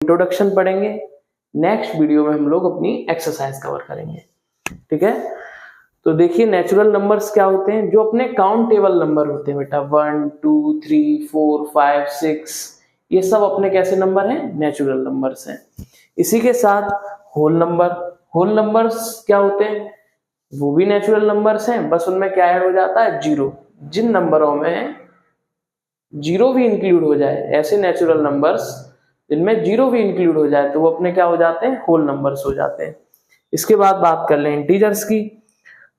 Introduction पढ़ेंगे, next video में हम लोग अपनी एक्सरसाइज कवर करेंगे। ठीक है, तो देखिए नेचुरल नंबर्स क्या होते हैं, जो अपने काउंटेबल नंबर होते हैं बेटा, 1 2 3 4 5 6, ये सब अपने कैसे नंबर हैं, नेचुरल नंबर्स हैं। इसी के साथ होल नंबर, होल नंबर्स क्या होते हैं, वो भी नेचुरल नंबर्स हैं, बस उनमें क्या ऐड हो जाता है, जीरो। जिन नंबरों में जीरो भी इंक्लूड हो जाए, ऐसे नेचुरल नंबर्स जिनमें जीरो भी इंक्लूड हो जाए, तो वो अपने क्या हो जाते हैं, होल नंबर्स हो जाते हैं। इसके बाद बात कर लें इंटीजर्स की,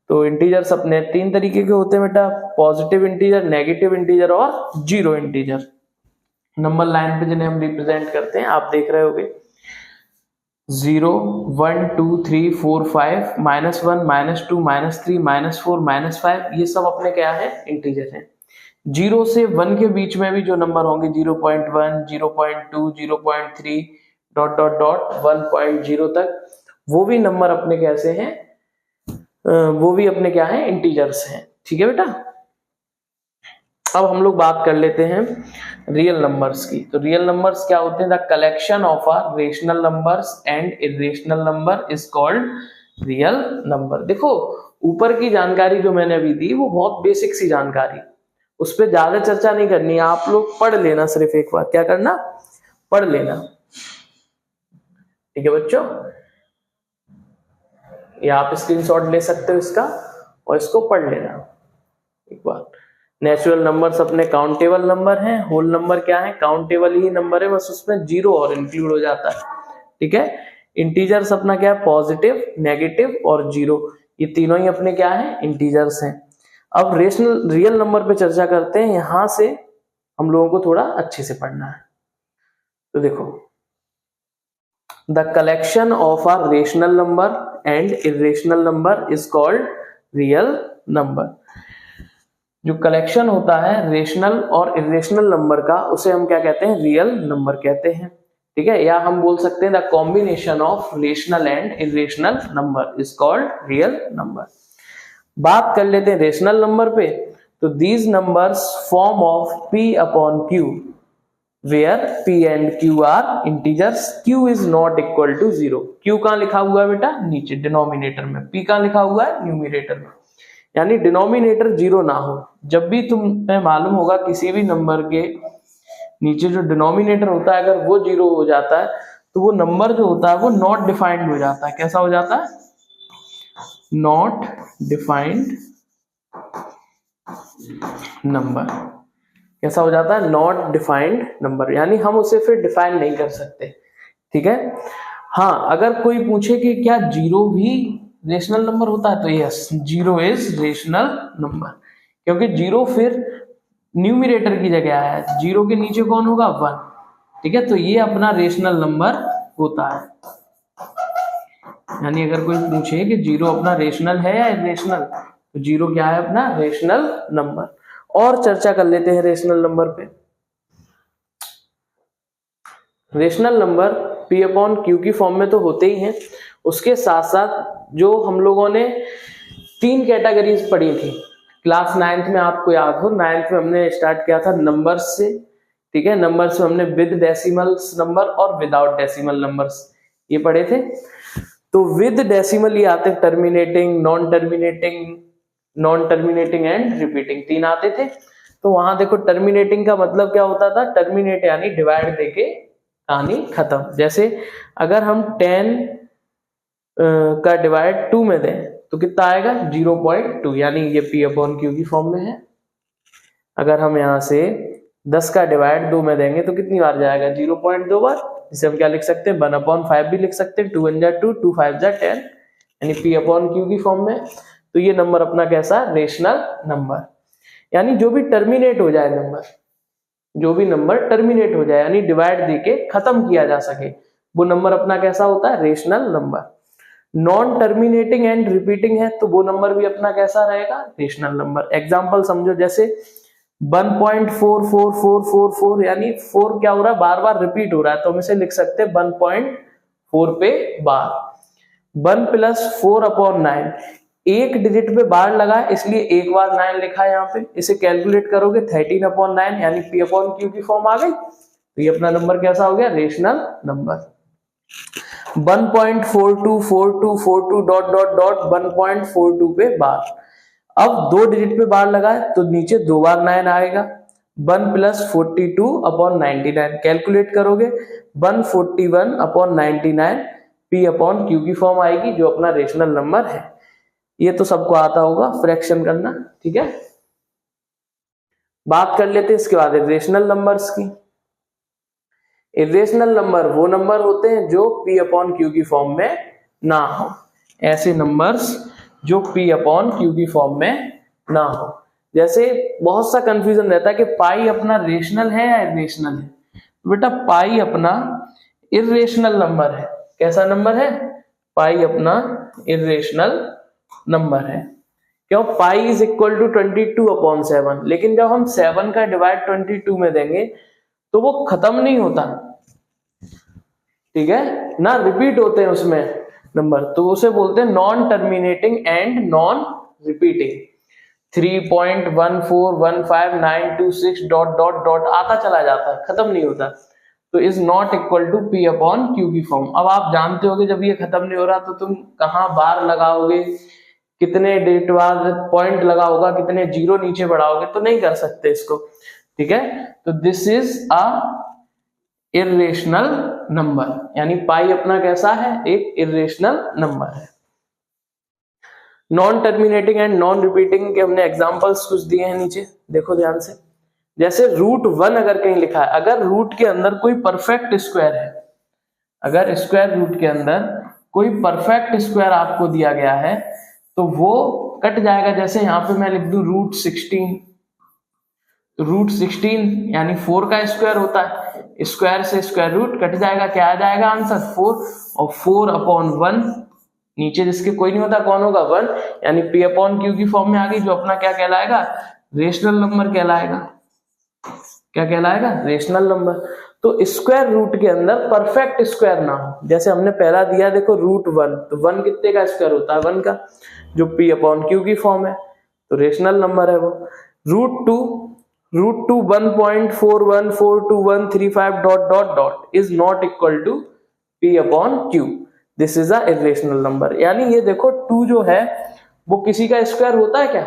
तो इंटीजर्स अपने 3 तरीके के होते हैं बेटा, पॉजिटिव इंटीजर, नेगेटिव इंटीजर और जीरो इंटीजर। नंबर लाइन पे जिन्हें हम रिप्रेजेंट करते हैं आप देख रहे होगे, 0 1 2 3 4 5 -1 -2 -3 -4 -5, ये सब अपने क्या है, इंटीजर हैं। 0 से 1 के बीच में भी जो नंबर होंगे, 0.1 0.2 0.3 ... 1.0 तक, वो भी नंबर अपने कैसे हैं, वो भी अपने क्या है, इंटीजर्स हैं। ठीक है बेटा, अब हम लोग बात कर लेते हैं रियल नंबर्स की। तो रियल नंबर्स क्या होते हैं, the collection of a rational numbers and irrational number is called real number. देखो ऊपर की जानकारी जो मैंने अभी दी वो बहुत बेसिक सी जानकारी, उस पर ज्यादा चर्चा नहीं करनी है, आप लोग पढ़ लेना, सिर्फ एक बार क्या करना, पढ़ लेना। ठीक है बच्चों, या आप स्क्रीनशॉट ले सकते हो इसका और इसको पढ़ लेना एक बार। नेचुरल नंबर्स अपने काउंटेबल नंबर हैं, होल नंबर क्या है, काउंटेबल ही नंबर है, बस उसमें जीरो और इंक्लूड हो जाता है। ठीक है, इंटीजर्स अपना क्या है, पॉजिटिव, नेगेटिव और जीरो, ये तीनों ही अपने क्या है, इंटीजर्स हैं। अब रियल नंबर पे चर्चा करते हैं, यहां से हम लोगों को थोड़ा अच्छे से पढ़ना है। तो देखो, the collection of a rational number and irrational number is called real number. जो कलेक्शन होता है रेशनल और इरेशनल नंबर का, उसे हम क्या कहते हैं, रियल नंबर कहते हैं। ठीक है, या हम बोल सकते हैं the combination of rational and irrational number is called real number. बात कर लेते हैं रेशनल नंबर पे, तो these numbers form of p upon q, where p and q are integers, q is not equal to 0। q कहां लिखा हुआ है बेटा, नीचे डिनोमिनेटर में, p कहां लिखा हुआ है, न्यूमरेटर में, यानी डिनोमिनेटर जीरो ना हो। जब भी तुम्हें मालूम होगा किसी भी नंबर के नीचे जो डिनोमिनेटर होता है अगर वो जीरो हो जाता है, तो वो नंबर जो होता है वो नॉट डिफाइंड हो जाता है। कैसा हो जाता है, नॉट डिफाइंड नंबर। कैसा हो जाता है, नॉट डिफाइंड नंबर, यानी हम उसे फिर डिफाइन नहीं कर सकते। ठीक है, हाँ अगर कोई पूछे कि क्या जीरो भी रेशनल नंबर होता है, तो yes, zero is rational number, क्योंकि जीरो फिर न्यूमरेटर की जगह है, जीरो के नीचे कौन होगा, 1। ठीक है, तो ये अपना रेशनल नंबर होता है। यानी अगर कोई पूछे कि जीरो अपना रेशनल है या इरेशनल, तो जीरो क्या है, अपना रेशनल नंबर। और चर्चा कर लेते हैं रेशनल नंबर पे। Rational number p upon q की फॉर्म में तो होते ही हैं, उसके साथ साथ जो हम लोगों ने 3 कैटेगरीज पढ़ी थी क्लास 9th में, आपको याद हो 9th में हमने स्टार्ट किया था नंबर्स से। ठीक है, नंबर्स में हमने विद डेसिमल्स नंबर और विदाउट डेसिमल नंबर्स ये पढ़े थे। तो विद डेसिमल ये आते हैं terminating, non terminating and repeating, 3 आते थे। तो वहां देखो टर्मिनेटिंग का मतलब क्या होता था, टर्मिनेट यानी डिवाइड देके कहानी खत्म। जैसे अगर हम 10 का डिवाइड 2 में दें तो कितना आएगा, 0.2, यानी ये p अपॉन q की फॉर्म में है। अगर हम यहाँ से 10 का डिवाइड 2 में देंगे तो कितनी बार जाएगा, 0.2 बार, जिसे हम क्या लिख सकते हैं, 1/5 भी लिख सकते हैं, 2 1 जा 2, 2 5 जा 10, यानी p अपॉन q की फॉर्म में। तो ये नंबर अपना कैसा, रेशनल नंबर, यानी जो भी टर्मिनेट हो जाए नंबर, जो भी नंबर टर्मिनेट हो जाए यानी डिवाइड देके खत्म किया जा सके, वो नंबर अपना कैसा होता है, rational number. Non terminating and repeating है तो वो नंबर भी अपना कैसा रहेगा, रेशनल नंबर। एग्जांपल समझो, जैसे 1.44444, यानी 4 क्या हो रहा है, बार बार रिपीट हो रहा है, तो हम इसे लिख सकते हैं 1.4 पे बार। 1 + 4/9, एक डिजिट पे बार लगा इसलिए एक बार 9 लिखा है यहाँ पे। इसे कैलकुलेट करोगे 13/9, यानी p अपॉन q की फॉर्म आ गई। तो ये अपना नंबर कैसा हो गया, rational number. 1.424242 dot dot dot 1.42 पे बार। अब 2 डिजिट पे बार लगाए तो नीचे 2 बार 9 आएगा। 1 + 42/99 कैलकुलेट करोगे 141/99 P/Q की फॉर्म आएगी, जो अपना रेशनल नंबर है। ये तो सबको आता होगा फ्रैक्शन करना, ठीक है। बात कर लेते हैं इसके बाद इरेशनल नंबर्स की। इरेशनल नंबर वो नंबर होते हैं जो P/Q की फॉर्म में ना हो। ऐसे नंबर्स जो P/Q की फॉर्म में ना हो। जैसे बहुत सा कंफ्यूजन रहता है कि पाई अपना रेशनल है या इरेशनल है। बेटा पाई अपना इरेशनल नंबर है। कैसा नंबर है, पाई अपना इरेशनल नंबर है। क्यों, पाई इज इक्वल टू 22/7। लेकिन जब हम 7 का डिवाइड 22 में देंगे तो वो खत्म नहीं होता, ठीक है ना, रिपीट होते हैं उसमें नंबर, तो उसे बोलते हैं non terminating and non repeating. 3.1415926 dot dot dot आता चला जाता है, खत्म नहीं होता, तो is not equal to P/Q की फॉर्म। अब आप जानते होगे जब ये खत्म नहीं हो रहा तो तुम कहां बार लगाओगे, कितने डिजिट बाद पॉइंट लगा होगा, कितने जीरो नीचे बढ़ाओगे, तो नहीं कर सकते इसको, ठीक है। तो this is a irrational number, यानी पाई अपना कैसा है, एक इरेशनल नंबर है। Non terminating and non repeating के हमने एग्जांपल्स कुछ दिए हैं नीचे, देखो ध्यान से। जैसे √1 अगर कहीं लिखा है, अगर रूट के अंदर कोई परफेक्ट स्क्वायर है, अगर स्क्वायर रूट के अंदर कोई परफेक्ट स्क्वायर आपको दिया गया है तो वो कट जाएगा। जैसे यहां पे मैं लिख दूं √16, √16 यानी 4 का स्क्वायर होता है, स्क्वायर से स्क्वायर रूट कट जाएगा, क्या आ जाएगा आंसर 4, और 4/1 नीचे जिसके कोई नहीं होता कौन होगा 1, यानी P/Q की फॉर्म में आ गई, जो अपना क्या कहलाएगा, रेशनल नंबर कहलाएगा। क्या कहलाएगा, रेशनल नंबर। तो स्क्वायर रूट के अंदर परफेक्ट स्क्वायर ना हो, जैसे हमने पहला दिया देखो √1, तो 1 कितने का स्क्वायर होता है, 1 का, जो P/Q की फॉर्म है, तो रेशनल नंबर है वो। √2 1.414213 dot dot dot is not equal to P/Q, this is a irrational number. यानी ये देखो 2 जो है वो किसी का स्क्वायर होता है क्या,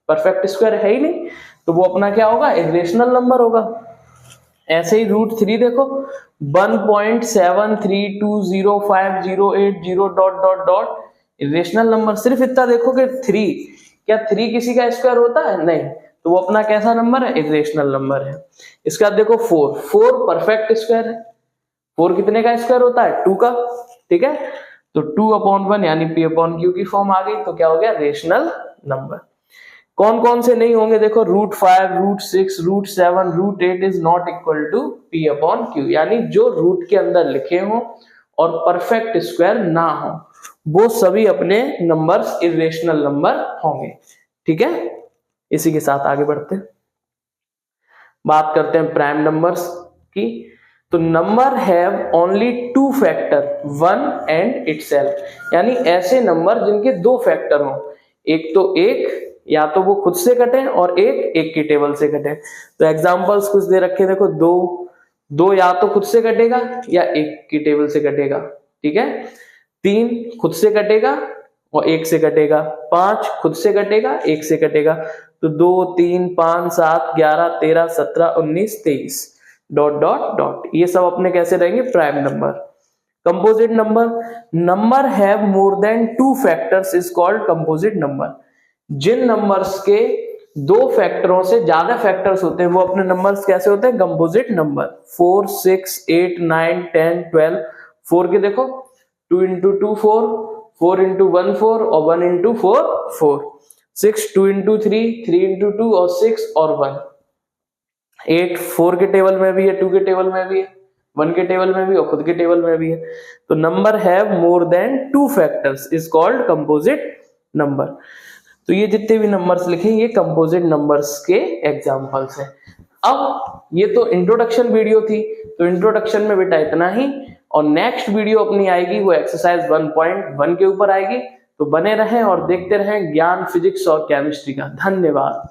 परफेक्ट स्क्वायर है ही नहीं, तो वो अपना क्या होगा, इरेशनल नंबर होगा। ऐसे ही √3 देखो 1.73205080 dot dot dot irrational number. सिर्फ इतना देखो कि 3, क्या 3 किसी का स्क्वायर होता है, नहीं, तो वो अपना कैसा नंबर है, इरेशनल नंबर है। इसके बाद देखो 4 परफेक्ट स्क्वायर है, 4 कितने का स्क्वायर होता है, 2 का, ठीक है, तो 2/1 यानी P/Q की फॉर्म आ गई, तो क्या हो गया, रेशनल नंबर। कौन कौन से नहीं होंगे, देखो √5 √6 √7 √8 is not equal to P/Q, यानी जो रूट के अंदर लिखे हो और परफेक्ट स्क्वायर ना हो वो सभी अपने नंबर्स इरेशनल नंबर होंगे, ठीक है। इसी के साथ आगे बढ़ते हैं, बात करते हैं प्राइम नंबर्स की। तो number have only 2 factor 1 and itself, यानी ऐसे नंबर जिनके 2 फैक्टर हो, एक तो एक, या तो वो खुद से कटे और एक की टेबल से कटे। तो एग्जांपल्स कुछ दे रखे, देखो 2 या तो खुद से कटेगा या एक की टेबल से कटेगा, ठीक है। 3 खुद से कटेगा और एक से कटेगा। 5 खुद से कटेगा, एक से कटेगा। तो 2 3 5 7 11 13 17 19 23 डॉट डॉट डॉट, ये सब अपने कैसे रहेंगे, prime number. Composite number, number have more than 2 factors is called composite number. जिन नंबर्स के 2 फैक्टरों से ज्यादा फैक्टर्स होते हैं वो अपने नंबर्स कैसे होते हैं, कंपोजिट नंबर। 4 6 8 9 10 12, 4 के देखो 2 × 2 4, 4 × 1 4 और 1 × 4 4, 6 2 × 3 3 × 2 और 6 और 1, 8 4 के टेबल में भी है, 2 के टेबल में भी है, 1 के टेबल में भी और खुद के टेबल में भी है। तो number have more than 2 factors is called composite number. तो ये जितने भी नंबर्स लिखे ये कंपोजिट नंबर्स के एग्जांपल्स हैं। अब ये तो इंट्रोडक्शन वीडियो थी, तो इंट्रोडक्शन में बेटा इतना ही, और नेक्स्ट वीडियो अपनी आएगी वो एक्सरसाइज 1.1 के ऊपर आएगी। तो बने रहें और देखते रहें ज्ञान फिजिक्स और केमिस्ट्री का। धन्यवाद।